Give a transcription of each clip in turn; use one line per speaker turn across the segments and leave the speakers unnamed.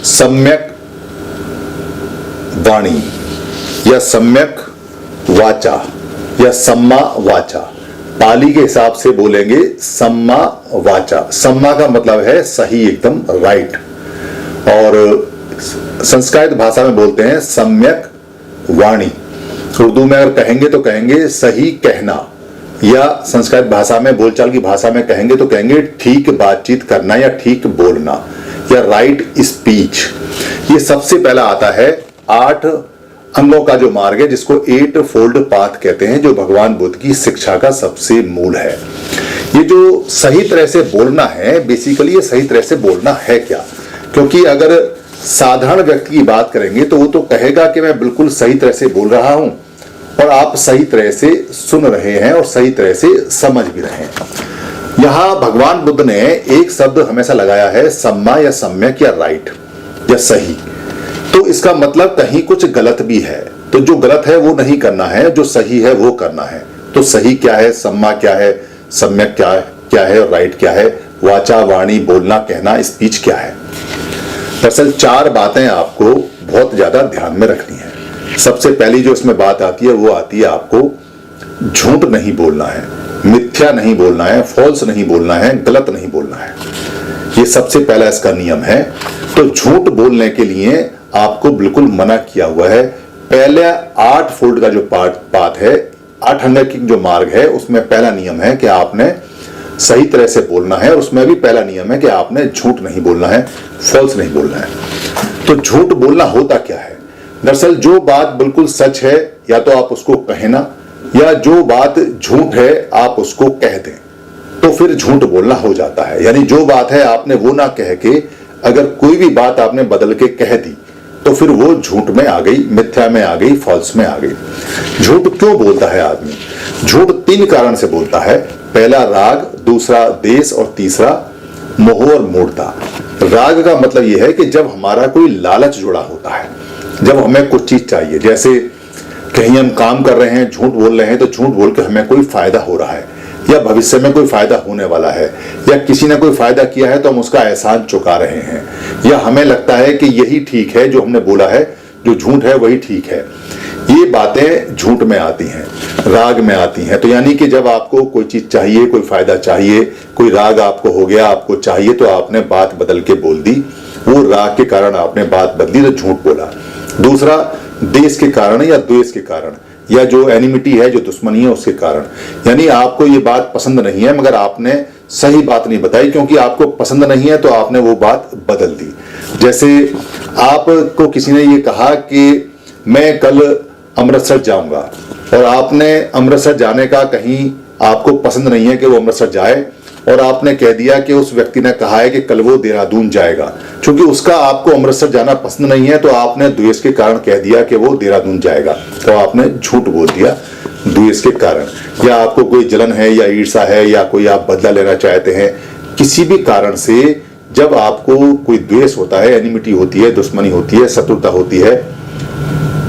सम्यक वाणी या सम्यक वाचा या सम्मा वाचा, पाली के हिसाब से बोलेंगे सम्मा वाचा। सम्मा का मतलब है सही, एकदम राइट, और संस्कृत भाषा में बोलते हैं सम्यक वाणी। उर्दू में अगर कहेंगे तो कहेंगे सही कहना, या संस्कृत भाषा में, बोलचाल की भाषा में कहेंगे तो कहेंगे ठीक बातचीत करना या ठीक बोलना या राइट स्पीच। ये सबसे पहला आता है 8 अंगों का जो मार्ग है, जिसको 8 फोल्ड पाथ कहते हैं, जो भगवान बुद्ध की शिक्षा का सबसे मूल है। ये जो सही तरह से बोलना है, बेसिकली ये सही तरह से बोलना है क्या? क्योंकि अगर साधारण व्यक्ति की बात करेंगे तो वो तो कहेगा कि मैं बिल्कुल सही तरह से बोल रहा हूं, और आप सही तरह से सुन रहे हैं और सही तरह से समझ भी रहे हैं। यहां भगवान बुद्ध ने एक शब्द हमेशा लगाया है, सम्मा या सम्यक या राइट या सही। तो इसका मतलब कहीं कुछ गलत भी है, तो जो गलत है वो नहीं करना है, जो सही है वो करना है। तो सही क्या है, सम्मा क्या है, सम्यक क्या है और राइट क्या है, वाचा वाणी बोलना कहना, स्पीच क्या है। दरअसल 4 बातें आपको बहुत ज्यादा ध्यान में रखनी है। सबसे पहली जो इसमें बात आती है वो आती है आपको झूठ नहीं बोलना है, मिथ्या नहीं बोलना है, फॉल्स नहीं बोलना है, गलत नहीं बोलना है। ये सबसे पहला इसका नियम है। तो झूठ बोलने के लिए आपको बिल्कुल मना किया हुआ है। पहले 8 फोल्ड का जो पाथ है, 8 अंग की जो मार्ग है, उसमें पहला नियम है कि आपने सही तरह से बोलना है, और उसमें भी पहला नियम है कि आपने झूठ नहीं बोलना है, फॉल्स नहीं बोलना है। तो झूठ बोलना होता क्या है? दरअसल जो बात बिल्कुल सच है या तो आप उसको कहना, या जो बात झूठ है आप उसको कह दें, तो फिर झूठ बोलना हो जाता है। यानी जो बात है आपने वो ना कह के अगर कोई भी बात आपने बदल के कह दी तो फिर वो झूठ में आ गई, मिथ्या में आ गई, फॉल्स में आ गई। झूठ क्यों बोलता है आदमी? झूठ 3 कारण से बोलता है। पहला राग, दूसरा देश, और तीसरा मोह और मूढ़ता। राग का मतलब यह है कि जब हमारा कोई लालच जुड़ा होता है, जब हमें कुछ चीज चाहिए, जैसे कहीं हम काम कर रहे हैं, झूठ बोल रहे हैं, तो झूठ बोल के हमें कोई फायदा हो रहा है, या भविष्य में कोई फायदा होने वाला है, या किसी ने कोई फायदा किया है तो हम उसका एहसान चुका रहे हैं, या हमें लगता है कि यही ठीक है, जो हमने बोला है, जो झूठ है वही ठीक है। ये बातें झूठ में आती हैं, राग में आती हैं। तो यानी कि जब आपको कोई चीज चाहिए, कोई फायदा चाहिए, कोई राग आपको हो गया, आपको चाहिए, तो आपने बात बदल के बोल दी, वो राग के कारण आपने बात बदली तो झूठ बोला। दूसरा देश के कारण या द्वेष के कारण, या जो एनिमिटी है, जो दुश्मनी है, उसके कारण। यानी आपको ये बात पसंद नहीं है मगर आपने सही बात नहीं बताई, क्योंकि आपको पसंद नहीं है तो आपने वो बात बदल दी। जैसे आपको किसी ने ये कहा कि मैं कल अमृतसर जाऊंगा, और आपने अमृतसर जाने का कहीं आपको पसंद नहीं है कि वो अमृतसर जाए, और आपने कह दिया कि उस व्यक्ति ने कहा है कि कल वो देहरादून जाएगा। चूंकि उसका आपको अमृतसर जाना पसंद नहीं है तो आपने द्वेष के कारण कह दिया कि वो देहरादून जाएगा, तो आपने झूठ बोल दिया द्वेष के कारण। या आपको कोई जलन है या ईर्ष्या है, या कोई आप बदला लेना चाहते हैं, किसी भी कारण से जब आपको कोई द्वेष होता है, एनिमिटी होती है, दुश्मनी होती है, शत्रुता होती है,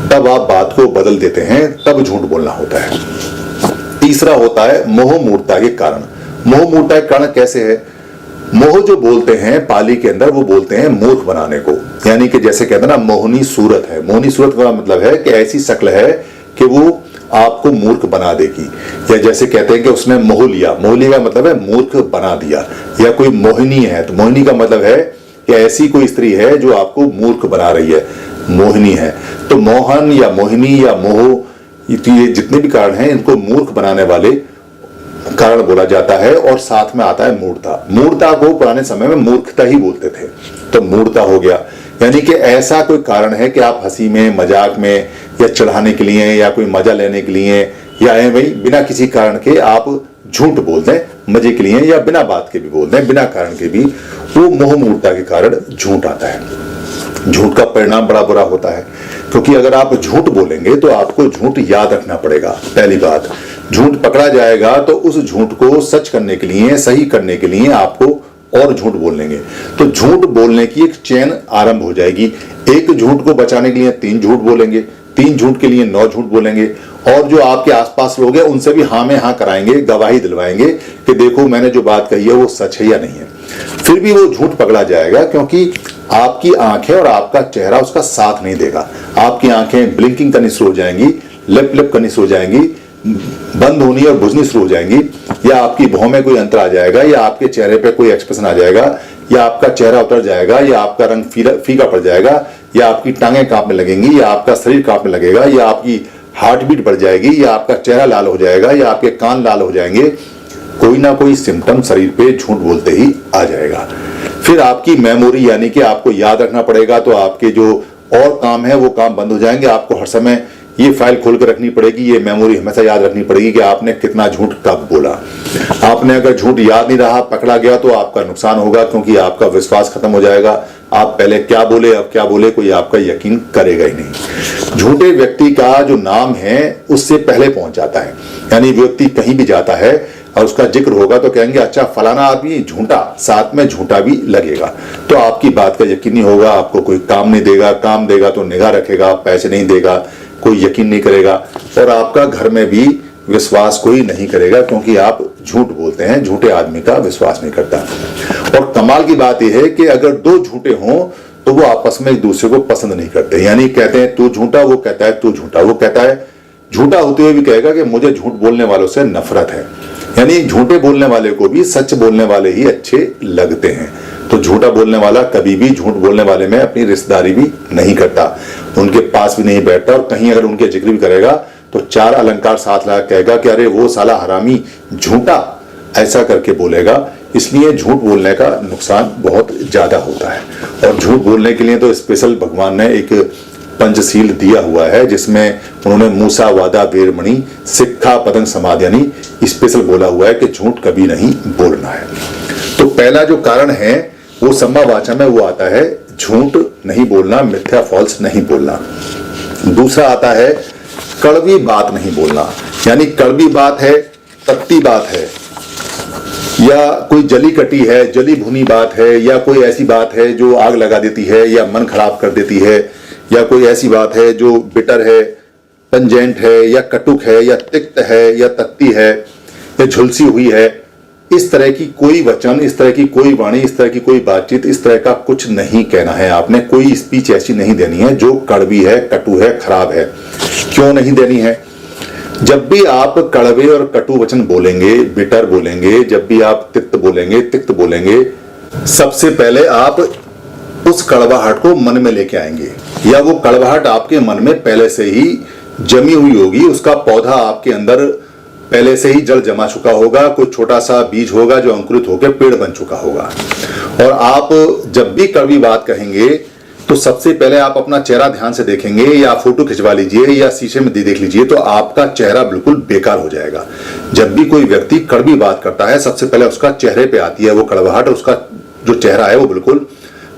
तब आप बात को बदल देते हैं, तब झूठ बोलना होता है। तीसरा होता है मोह मूढ़ता के कारण। मोह मूढ़ता के कारण कैसे है? मोह जो बोलते हैं पाली के अंदर, वो बोलते हैं मूर्ख बनाने को। यानी कि जैसे कहते हैं ना, मोहनी सूरत है। मोहनी सूरत का मतलब है कि ऐसी शक्ल है कि वो आपको मूर्ख बना देगी। या जैसे कहते हैं कि उसने मोह लिया, मोह लिया का मतलब है मूर्ख बना दिया। या कोई मोहिनी है, तो मोहिनी का मतलब है कि ऐसी कोई स्त्री है जो आपको मूर्ख बना रही है, मोहिनी है। तो मोहन या मोहिनी या मोह, ये जितने भी कारण हैं, इनको मूर्ख बनाने वाले कारण बोला जाता है। और साथ में आता है मूढ़ता। मूढ़ता को पुराने समय में मूर्खता ही बोलते थे, तो मूढ़ता हो गया। यानी कि ऐसा कोई कारण है कि आप हंसी में, मजाक में, या चढ़ाने के लिए, या कोई मजा लेने के लिए, या भाई बिना किसी कारण के आप झूठ बोल दें, मजे के लिए, या बिना बात के भी बोल दें, बिना कारण के भी, वो मोह मूढ़ता के कारण झूठ आता है। झूठ का परिणाम बड़ा बुरा होता है, क्योंकि अगर आप झूठ बोलेंगे तो आपको झूठ याद रखना पड़ेगा। पहली बात, झूठ पकड़ा जाएगा तो उस झूठ को सच करने के लिए, सही करने के लिए आपको और झूठ बोलेंगे। तो झूठ बोलने की एक चेन आरंभ हो जाएगी। एक झूठ को बचाने के लिए 3 झूठ बोलेंगे, 3 झूठ के लिए 9 झूठ बोलेंगे, और जो आपके आसपास लोग हैं उनसे भी हाँ में हाँ कराएंगे, गवाही दिलवाएंगे कि देखो मैंने जो बात कही है वो सच है या नहीं है। फिर भी वो झूठ पकड़ा जाएगा, क्योंकि आपकी आंखें और आपका चेहरा उसका साथ नहीं देगा। आपकी आंखें ब्लिंकिंग करनी शुरू हो जाएंगी, लिप लिप करनी शुरू हो जाएंगी, बंद होनी और बुझनी शुरू हो जाएंगी, या आपकी भौं में कोई अंतर आ जाएगा, या आपके चेहरे पे कोई एक्सप्रेशन आ जाएगा, या आपका चेहरा उतर जाएगा, या आपका रंग फीका पड़ जाएगा, या आपकी टांगें कांपने लगेंगी, या आपका शरीर कांपने लगेगा, या आपकी हार्ट बीट बढ़ जाएगी, या आपका चेहरा लाल हो जाएगा, या आपके कान लाल हो जाएंगे। कोई ना कोई सिम्टम शरीर पे झूठ बोलते ही आ जाएगा। फिर आपकी मेमोरी, यानी कि आपको याद रखना पड़ेगा, तो आपके जो और काम है वो काम बंद हो जाएंगे। आपको हर समय ये फाइल खोल कर रखनी पड़ेगी, ये मेमोरी हमेशा याद रखनी पड़ेगी कि आपने कितना झूठ कब बोला। आपने अगर झूठ याद नहीं रहा, पकड़ा गया, तो आपका नुकसान होगा, क्योंकि आपका विश्वास खत्म हो जाएगा। आप पहले क्या बोले अब क्या बोले, कोई आपका यकीन करेगा ही नहीं। झूठे व्यक्ति का जो नाम है उससे पहले पहुंच जाता है, यानी व्यक्ति कहीं भी जाता है और उसका जिक्र होगा तो कहेंगे अच्छा फलाना आदमी झूठा, साथ में झूठा भी लगेगा, तो आपकी बात का यकीन नहीं होगा। आपको कोई काम नहीं देगा, काम देगा तो निगाह रखेगा, पैसे नहीं देगा, कोई यकीन नहीं करेगा, और आपका घर में भी विश्वास कोई नहीं करेगा, क्योंकि आप झूठ बोलते हैं। झूठे आदमी का विश्वास नहीं करता। और कमाल की बात यह है कि अगर दो झूठे हों तो वो आपस में एक दूसरे को पसंद नहीं करते, यानी कहते हैं तू झूठा, वो कहता है तू झूठा, वो कहता है झूठा होते हुए भी कहेगा कि मुझे झूठ बोलने वालों से नफरत है। यानी झूठे बोलने वाले को भी सच बोलने वाले ही अच्छे लगते हैं। तो झूठा बोलने वाला कभी भी झूठ बोलने वाले में अपनी रिश्तेदारी भी नहीं करता, उनके पास भी नहीं बैठता, और कहीं अगर उनके जिक्र भी करेगा तो चार अलंकार साथ लगा कहेगा कि अरे वो साला हरामी झूठा, ऐसा करके बोलेगा। इसलिए झूठ बोलने का नुकसान बहुत ज्यादा होता है। और झूठ बोलने के लिए तो स्पेशल भगवान ने एक पंचशील दिया हुआ है, जिसमें उन्होंने मूसा वादा वीरमणि सिक्खा पदन समाधि यानी स्पेशल बोला हुआ है कि झूठ कभी नहीं बोलना है। तो पहला जो कारण है वो सम्मा वाचा में वो आता है झूठ नहीं बोलना, मिथ्या फॉल्स नहीं बोलना। दूसरा आता है कड़वी बात नहीं बोलना, यानी कड़वी बात है, तत्ती बात है, या कोई जली कटी है, जली भुनी बात है, या कोई ऐसी बात है जो आग लगा देती है या मन खराब कर देती है, या कोई ऐसी बात है जो बिटर है, पंजेंट है, या कटुक है, या तिक्त है, या तत्ती है, या झुलसी हुई है। इस तरह की कोई वचन, इस तरह की कोई वाणी, इस तरह की कोई बातचीत, इस तरह का कुछ नहीं कहना है आपने। कोई स्पीच ऐसी नहीं देनी है जो कड़वी है, कटु है, खराब है। क्यों नहीं देनी है? जब भी आप कड़वे और कटु वचन बोलेंगे, बिटर बोलेंगे, जब भी आप तिक्त बोलेंगे, सबसे पहले आप उस कड़वाहट को मन में लेके आएंगे, या वो कड़वाहट आपके मन में पहले से ही जमी हुई होगी, उसका पौधा आपके अंदर पहले से ही जड़ जमा चुका होगा, कोई छोटा सा बीज होगा जो अंकुरित होकर पेड़ बन चुका होगा। और आप जब भी कड़वी बात कहेंगे तो सबसे पहले आप अपना चेहरा ध्यान से देखेंगे, या फोटो खिंचवा लीजिए, या शीशे में देख लीजिए, तो आपका चेहरा बिल्कुल बेकार हो जाएगा। जब भी कोई व्यक्ति कड़वी बात करता है सबसे पहले उसका चेहरे पे आती है वो कड़वाहट, और उसका जो चेहरा है वो बिल्कुल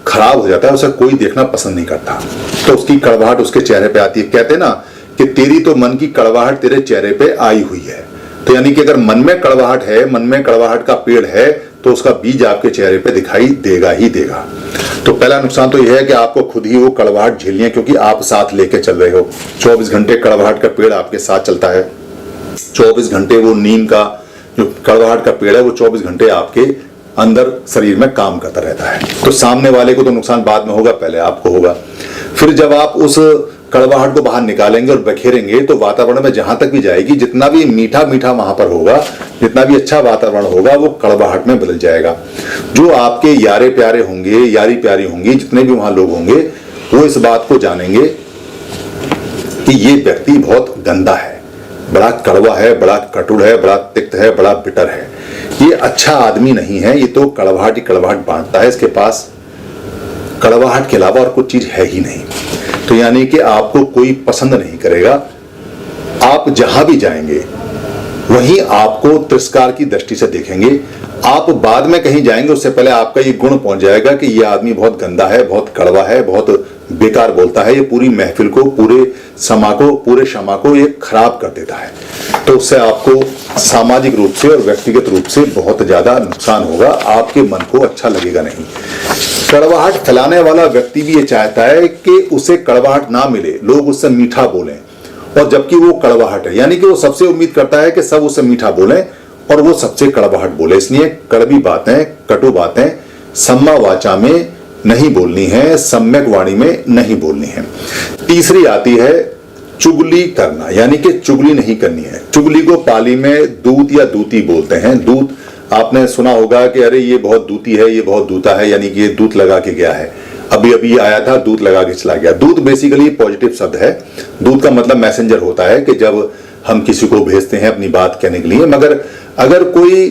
खराब हो जाता है, उसे कोई देखना पसंद नहीं करता। तो उसकी कड़वाहट उसके चेहरे पे आती है। कहते हैं ना कि तेरी तो मन की कड़वाहट तेरे चेहरे पे आई हुई है। तो यानी कि अगर मन में कड़वाहट है, मन में कड़वाहट का पेड़ है, तो उसका बीज आपके चेहरे पे दिखाई देगा ही देगा। तो पहला नुकसान तो यह है कि आपको खुद ही वो कड़वाहट झेलनी है, क्योंकि आप साथ लेके चल रहे हो। 24 घंटे कड़वाहट का पेड़ आपके साथ चलता है। 24 घंटे वो नीम का जो कड़वाहट का पेड़ है वो 24 घंटे आपके अंदर शरीर में काम करता रहता है। तो सामने वाले को तो नुकसान बाद में होगा, पहले आपको होगा। फिर जब आप उस कड़वाहट को बाहर निकालेंगे और बखेरेंगे तो वातावरण में जहां तक भी जाएगी, जितना भी मीठा मीठा वहां पर होगा, जितना भी अच्छा वातावरण होगा, वो कड़वाहट में बदल जाएगा। जो आपके यारे प्यारे होंगे, यारी प्यारी होंगी, जितने भी वहां लोग होंगे, वो इस बात को जानेंगे कि ये व्यक्ति बहुत गंदा है, बड़ा कड़वा है, बड़ा कटुर है, बड़ा तिक्त है, बड़ा बिटर है, ये अच्छा आदमी नहीं है, ये तो कड़वाहट ही कड़वाहट बांटता है, इसके पास कड़वाहट के अलावा और कुछ चीज है ही नहीं। तो यानी कि आपको कोई पसंद नहीं करेगा। आप जहां भी जाएंगे वहीं आपको तिरस्कार की दृष्टि से देखेंगे। आप बाद में कहीं जाएंगे उससे पहले आपका ये गुण पहुंच जाएगा कि ये आदमी बहुत गंदा है, बहुत कड़वा है, बहुत बेकार बोलता है, ये पूरी महफिल को, पूरे समा को, पूरे क्षमा को ये खराब कर देता है। तो उससे आपको सामाजिक रूप से और व्यक्तिगत रूप से बहुत ज्यादा नुकसान होगा, आपके मन को अच्छा लगेगा नहीं। कड़वाहट फैलाने वाला व्यक्ति भी ये चाहता है कि उसे कड़वाहट ना मिले, लोग उससे मीठा बोलें, और जबकि वो कड़वाहट है, यानी कि वो सबसे उम्मीद करता है कि सब उससे मीठा बोले और वो सबसे कड़वाहट बोले। इसलिए कड़वी बातें, कटु बातें सम्मा वाचा में नहीं बोलनी है, सम्यक वाणी में नहीं बोलनी है। तीसरी आती है चुगली करना, यानी कि चुगली नहीं करनी है। चुगली को पाली में दूत या दूती बोलते हैं। दूत आपने सुना होगा कि अरे ये बहुत दूती है, ये बहुत दूता है, यानी कि ये दूत लगा के गया है, अभी अभी आया था, दूत लगा के चला गया। दूत बेसिकली पॉजिटिव शब्द है। दूत का मतलब मैसेंजर होता है कि जब हम किसी को भेजते हैं अपनी बात कहने के लिए। मगर अगर कोई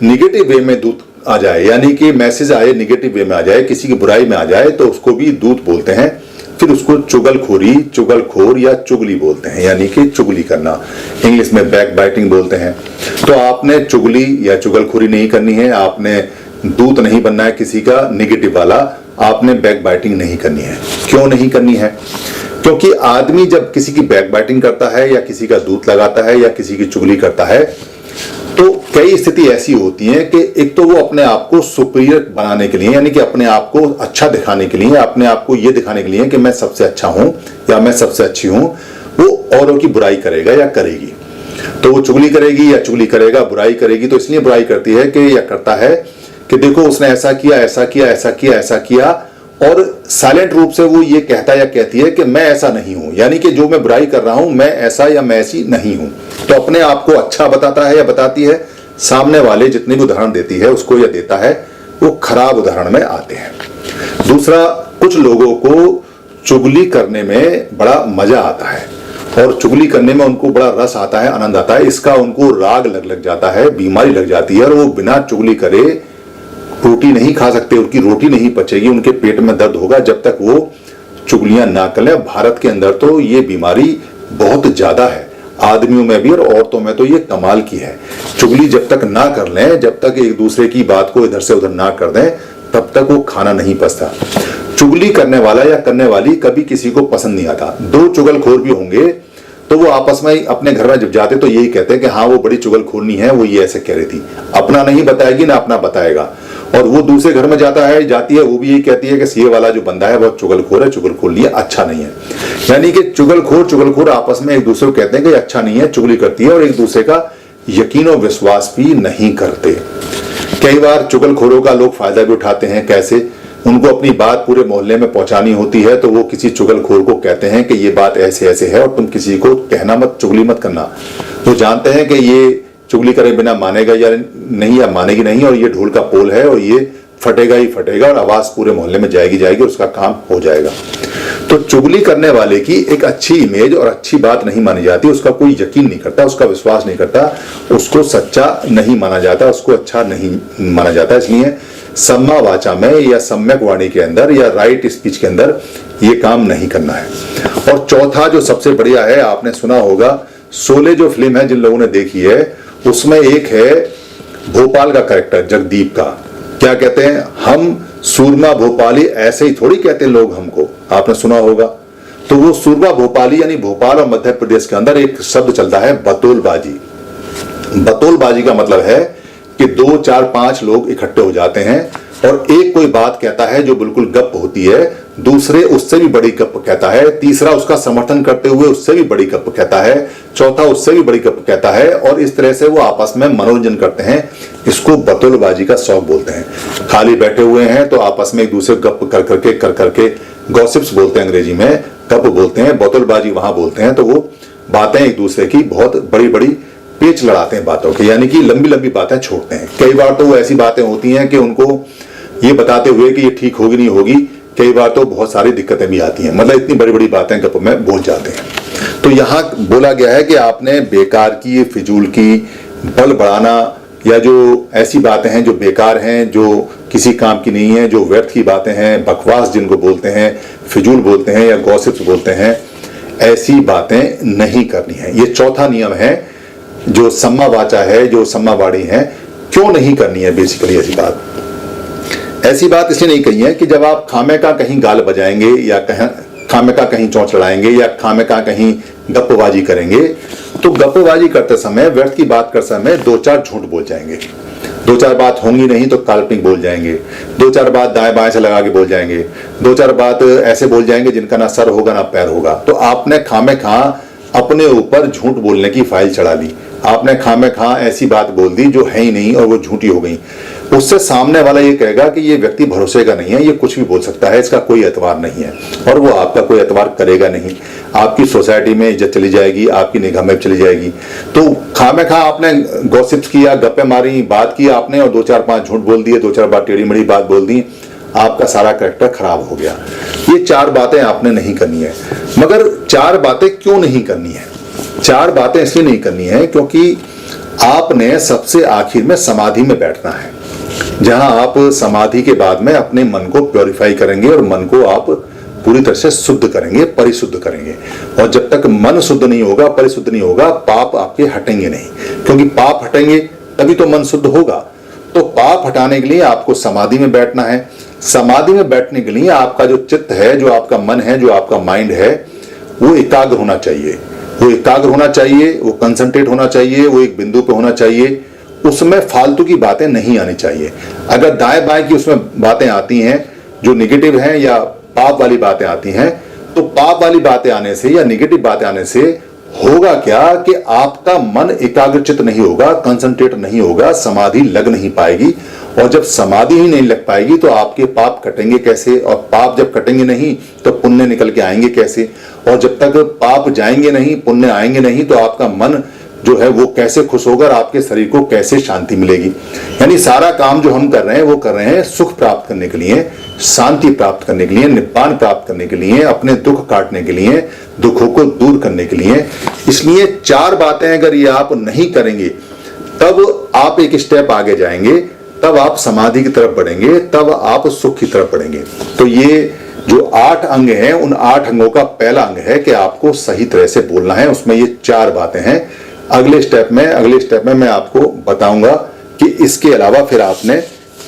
निगेटिव वे में दूत आ जाए, यानी कि मैसेज आए निगेटिव वे में आ जाए, किसी की बुराई में आ जाए, तो उसको भी दूत बोलते हैं। फिर उसको चुगलखोरी, चुगलखोर या चुगली बोलते हैं, यानी कि चुगली करना। इंग्लिश में बैक बाइटिंग बोलते हैं। तो आपने चुगली या चुगलखोरी नहीं करनी है, आपने दूत नहीं बनना है किसी का निगेटिव वाला, आपने बैक बाइटिंग नहीं करनी है। क्यों नहीं करनी है? क्योंकि आदमी जब किसी की बैक बाइटिंग करता है या किसी का दूत लगाता है या किसी की चुगली करता है, तो कई स्थिति ऐसी होती है कि एक तो वो अपने आप को सुपीरियर बनाने के लिए, यानी कि अपने आप को अच्छा दिखाने के लिए, अपने आप को ये दिखाने के लिए कि मैं सबसे अच्छा हूं या मैं सबसे अच्छी हूं, वो औरों की बुराई करेगा या करेगी। तो वो चुगली करेगी या चुगली करेगा, बुराई करेगी। तो इसलिए बुराई करती है कि या करता है कि देखो उसने ऐसा किया, ऐसा किया, ऐसा किया, ऐसा किया, और साइलेंट रूप से वो ये कहता या कहती है कि मैं ऐसा नहीं हूं, यानी कि जो मैं बुराई कर रहा हूं मैं ऐसा या मैं ऐसी नहीं हूं। तो अपने आप को अच्छा बताता है या बताती है, सामने वाले जितने भी उदाहरण देती है उसको या देता है वो खराब उदाहरण में आते हैं। दूसरा, कुछ लोगों को चुगली करने में बड़ा मजा आता है और चुगली करने में उनको बड़ा रस आता है, आनंद आता है, इसका उनको राग लग जाता है, बीमारी लग जाती है, और वो बिना चुगली करे रोटी नहीं खा सकते, उनकी रोटी नहीं पचेगी, उनके पेट में दर्द होगा जब तक वो चुगलियां ना कर लें। भारत के अंदर तो ये बीमारी बहुत ज्यादा है, आदमियों में भी और औरतों में तो ये कमाल की है। चुगली जब तक ना कर लें, जब तक एक दूसरे की बात को इधर से उधर ना कर दें, तब तक वो खाना नहीं पचता। चुगली करने वाला या करने वाली कभी किसी को पसंद नहीं आता। दो चुगलखोर भी होंगे तो वो आपस में अपने घर में जब जाते तो यही कहते हैं कि हाँ वो बड़ी चुगलखोरनी है, वो ये ऐसे कह रही थी। अपना नहीं बताएगी ना अपना बताएगा। और वो दूसरे घर में जाता है, जाती है, वो भी यही कहती है कि ये वाला जो बंदा है बहुत चुगलखोर है, चुगलखोर नहीं है, अच्छा नहीं है। यानी कि चुगलखोर आपस में एक दूसरे को कहते हैं कि अच्छा नहीं है, चुगली करती है, और एक दूसरे का यकीन और विश्वास भी नहीं करते। कई बार चुगलखोरों का लोग फायदा भी उठाते हैं। कैसे? उनको अपनी बात पूरे मोहल्ले में पहुंचानी होती है तो वो किसी चुगलखोर को कहते हैं कि ये बात ऐसे ऐसे है और तुम किसी को कहना मत, चुगली मत करना। वो जानते हैं कि ये चुगली करे बिना मानेगा या नहीं, या मानेगी नहीं, और ये ढोल का पोल है और ये फटेगा ही फटेगा और आवाज पूरे मोहल्ले में जाएगी और उसका काम हो जाएगा। तो चुगली करने वाले की एक अच्छी इमेज और अच्छी बात नहीं मानी जाती, उसका कोई यकीन नहीं करता, उसका विश्वास नहीं करता, उसको सच्चा नहीं माना जाता, उसको अच्छा नहीं माना जाता। इसलिए सम्मा वाचा में या सम्यक वाणी के अंदर या राइट स्पीच के अंदर ये काम नहीं करना है। और चौथा जो सबसे बढ़िया है, आपने सुना होगा शोले जो फिल्म है, जिन लोगों ने देखी है, उसमें एक है भोपाल का कैरेक्टर जगदीप का। क्या कहते हैं? हम सूरमा भोपाली, ऐसे ही थोड़ी कहते हैं लोग हमको, आपने सुना होगा। तो वो सूरमा भोपाली यानी भोपाल और मध्य प्रदेश के अंदर एक शब्द चलता है बतौलबाजी। बतौलबाजी का मतलब है कि 2, 4, 5 लोग इकट्ठे हो जाते हैं और एक कोई बात कहता है जो बिल्कुल गप होती है, दूसरे उससे भी बड़ी गप कहता है, तीसरा उसका समर्थन करते हुए उससे भी बड़ी गप कहता है, चौथा उससे भी बड़ी गप कहता है, और इस तरह से वो आपस में मनोरंजन करते हैं। इसको बतौलबाजी का शौक बोलते हैं। खाली बैठे हुए हैं तो आपस में एक दूसरे गप कर करके गॉसिप्स बोलते हैं, अंग्रेजी में गप बोलते हैं, बतौलबाजी वहां बोलते हैं। तो वो बातें एक दूसरे की बहुत बड़ी बड़ी पेच लड़ाते हैं बातों के, यानी कि लंबी लंबी बातें छोड़ते हैं। कई बार तो वो ऐसी बातें होती हैं कि उनको ये बताते हुए कि ये ठीक होगी नहीं होगी, कई बार तो बहुत सारी दिक्कतें भी आती हैं, मतलब इतनी बड़ी बड़ी बातें गप में बोल जाते हैं। तो यहाँ बोला गया है कि आपने बेकार की, फिजूल की, बल बढ़ाना, या जो ऐसी बातें हैं जो बेकार हैं, जो किसी काम की नहीं है, जो व्यर्थ की बातें हैं, बकवास जिनको बोलते हैं, फिजूल बोलते हैं या गॉसिप्स बोलते हैं, ऐसी बातें नहीं करनी है। ये चौथा नियम है जो सम्मा वाचा है, जो सम्मा वाणी है। क्यों नहीं करनी है? बेसिकली ऐसी बात इसलिए नहीं कही है कि जब आप खामे का कहीं गाल बजाएंगे या खामे का कहीं चौंच लड़ाएंगे या खामे का कहीं गप्पबाजी करेंगे, तो गप्पबाजी करते समय, व्यर्थ की बात करते समय 2-4 झूठ बोल जाएंगे, 2-4 बात होंगी नहीं तो काल्पनिक बोल जाएंगे, 2-4 बात दाएं बाएं से लगा के बोल जाएंगे, 2-4 बात ऐसे बोल जाएंगे जिनका ना सर होगा ना पैर होगा। तो आपने खामे खा अपने ऊपर झूठ बोलने की फाइल चढ़ा ली। आपने खामे खा ऐसी बात बोल दी जो है ही नहीं और वो झूठी हो गई। उससे सामने वाला ये कहेगा कि ये व्यक्ति भरोसे का नहीं है, ये कुछ भी बोल सकता है, इसका कोई एतबार नहीं है, और वो आपका कोई एतबार करेगा नहीं। आपकी सोसाइटी में इज्जत चली जाएगी, आपकी निगाह में चली जाएगी। तो खामे खा आपने गॉसिप्स किया, गप्पे मारी, बात की आपने और 2-4-5 झूठ बोल दिए, 2-4 बार टेढ़ी मेढ़ी बात बोल दी, आपका सारा कैरेक्टर खराब हो गया। ये 4 बातें आपने नहीं करनी है। मगर 4 बातें क्यों नहीं करनी है? 4 बातें इसलिए नहीं करनी है क्योंकि आपने सबसे आखिर में समाधि में बैठना है, जहां आप समाधि के बाद में अपने मन को प्योरीफाई करेंगे और मन को आप पूरी तरह से शुद्ध करेंगे, परिशुद्ध करेंगे। और जब तक मन शुद्ध नहीं होगा, परिशुद्ध नहीं होगा, पाप आपके हटेंगे नहीं, क्योंकि पाप हटेंगे तभी तो मन शुद्ध होगा। तो पाप हटाने के लिए आपको समाधि में बैठना है। समाधि में बैठने के लिए आपका जो चित्त है, जो आपका मन है, जो आपका माइंड है, वो एकाग्र होना चाहिए। वो एकाग्र होना चाहिए, वो कंसंट्रेट होना चाहिए, वो एक बिंदु पे होना चाहिए। उसमें फालतू की बातें नहीं आनी चाहिए। अगर दाएं बाएं की उसमें बातें आती हैं जो निगेटिव हैं या पाप वाली बातें आती हैं, तो पाप वाली बातें आने से या निगेटिव बातें आने से होगा क्या कि आपका मन एकाग्रचित नहीं होगा, कंसंट्रेट नहीं होगा, समाधि लग नहीं पाएगी। और जब समाधि ही नहीं लग पाएगी तो आपके पाप कटेंगे कैसे? और पाप जब कटेंगे नहीं तो पुण्य निकल के आएंगे कैसे? और जब तक पाप जाएंगे नहीं, पुण्य आएंगे नहीं, तो आपका मन जो है वो कैसे खुश होगा और आपके शरीर को कैसे शांति मिलेगी? यानी सारा काम जो हम कर रहे हैं वो कर रहे हैं सुख प्राप्त करने के लिए, शांति प्राप्त करने के लिए, निब्बान प्राप्त करने के लिए, अपने दुख काटने के लिए, दुखों को दूर करने के लिए। इसलिए 4 बातें अगर ये आप नहीं करेंगे तब आप एक स्टेप आगे जाएंगे, तब आप समाधि की तरफ बढ़ेंगे, तब आप सुख की तरफ बढ़ेंगे। तो ये जो 8 अंग हैं, उन 8 अंगों का पहला अंग है कि आपको सही तरह से बोलना है। उसमें ये 4 बातें हैं। अगले स्टेप में मैं आपको बताऊंगा कि इसके अलावा फिर आपने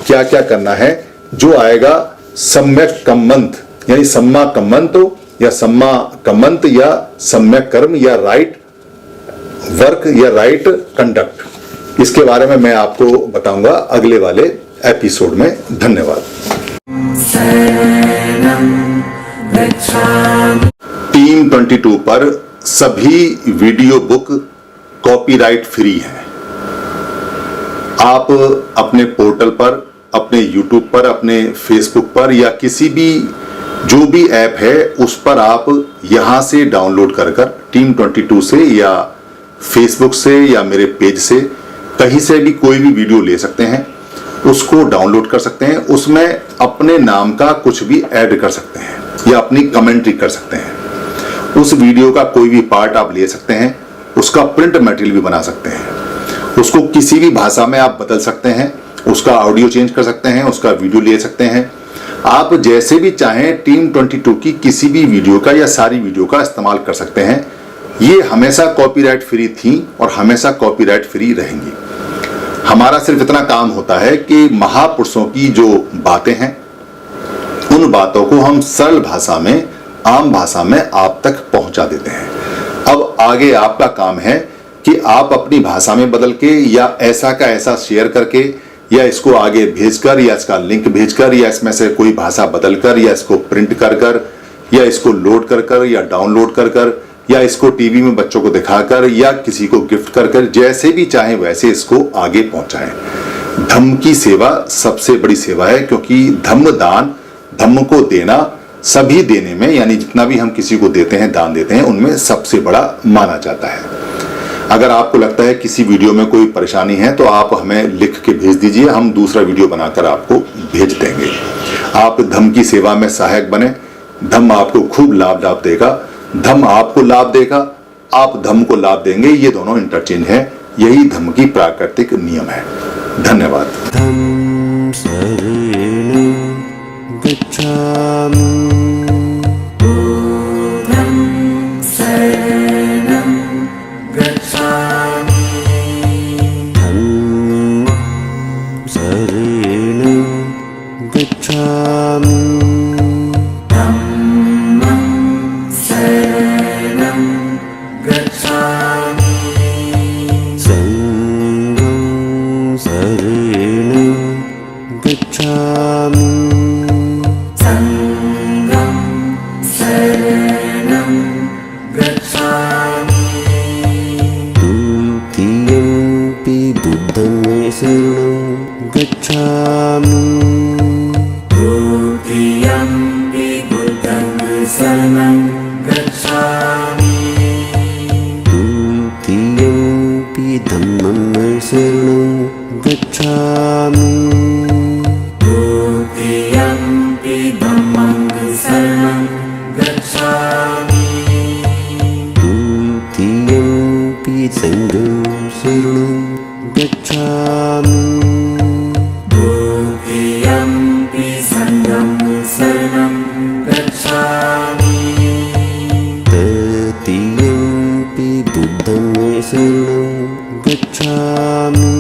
क्या क्या करना है। जो आएगा सम्यक कम्मंत, यानी सम्मा कम्मंत या सम्मा कम्मंत या सम्यक कर्म या राइट वर्क या राइट कंडक्ट, इसके बारे में मैं आपको बताऊंगा अगले वाले एपिसोड में। धन्यवाद। टीम 22 पर सभी वीडियो बुक कॉपीराइट फ्री है। आप अपने पोर्टल पर, अपने यूट्यूब पर, अपने फेसबुक पर या किसी भी जो भी ऐप है उस पर आप यहां से डाउनलोड कर टीम 22 से या फेसबुक से या मेरे पेज से कहीं से भी कोई भी वीडियो ले सकते हैं, उसको डाउनलोड कर सकते हैं। उसमें अपने नाम का कुछ भी ऐड कर सकते हैं या अपनी कमेंट्री कर सकते हैं। उस वीडियो का कोई भी पार्ट आप ले सकते हैं, उसका प्रिंट मटेरियल भी बना सकते हैं, उसको किसी भी भाषा में आप बदल सकते हैं, उसका ऑडियो चेंज कर सकते हैं, उसका वीडियो ले सकते हैं। आप जैसे भी चाहें टीम 22 की किसी भी वीडियो का या सारी वीडियो का इस्तेमाल कर सकते हैं। ये हमेशा कॉपीराइट फ्री थी और हमेशा कॉपीराइट फ्री रहेंगी। हमारा सिर्फ इतना काम होता है कि महापुरुषों की जो बातें हैं उन बातों को हम सरल भाषा में, आम भाषा में आप तक पहुंचा देते हैं। अब आगे आपका काम है कि आप अपनी भाषा में बदल के या ऐसा का ऐसा शेयर करके या इसको आगे भेजकर या इसका लिंक भेजकर या इसमें से कोई भाषा बदलकर या इसको प्रिंट कर या इसको लोड कर या डाउनलोड कर या इसको टीवी में बच्चों को दिखाकर या किसी को गिफ्ट कर जैसे भी चाहे वैसे इसको आगे पहुंचाएं। धम्म की सेवा सबसे बड़ी सेवा है, क्योंकि धम्म दान, धम्म को देना सभी देने में, यानी जितना भी हम किसी को देते हैं, दान देते हैं, उनमें सबसे बड़ा माना जाता है। अगर आपको लगता है किसी वीडियो में कोई परेशानी है तो आप हमें लिख के भेज दीजिए, हम दूसरा वीडियो बनाकर आपको भेज देंगे। आप धम्म की सेवा में सहायक बने। धम्म आपको खूब लाभ देगा, धम्म आपको लाभ देगा, आप धम्म को लाभ देंगे। ये दोनों इंटरचेंज है। यही धम्म की प्राकृतिक नियम है। धन्यवाद।
धम्म शरणं गच्छामि।
Sangam Saranam Gacchami.
शरणं गच्छामि
द्वितीयम्पि बुद्धं शरणं गच्छामि
द्वितीयम्पि धम्मं शरणं गच्छामि
द्वितीयम्पि धम्मं शरणं गच्छामि
द्वितीयम्पि सङ्घं शरणं गच्छामि
द्वितीयम्पि सङ्घं शरणं गच्छामि
तृतीयम्पि बुद्धं शरणं गच्छामि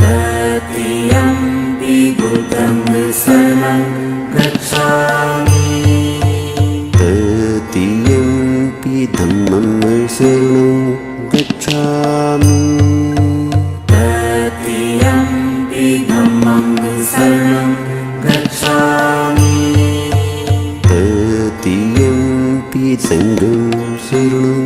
तृतीयम्पि बुद्धं शरणं गच्छामि
तृतीयम्पि धम्मं शरणं गच्छामि
तृतीयम्पि धम्मं शरणं गच्छामि
तृतीयम्पि सङ्घं शरणं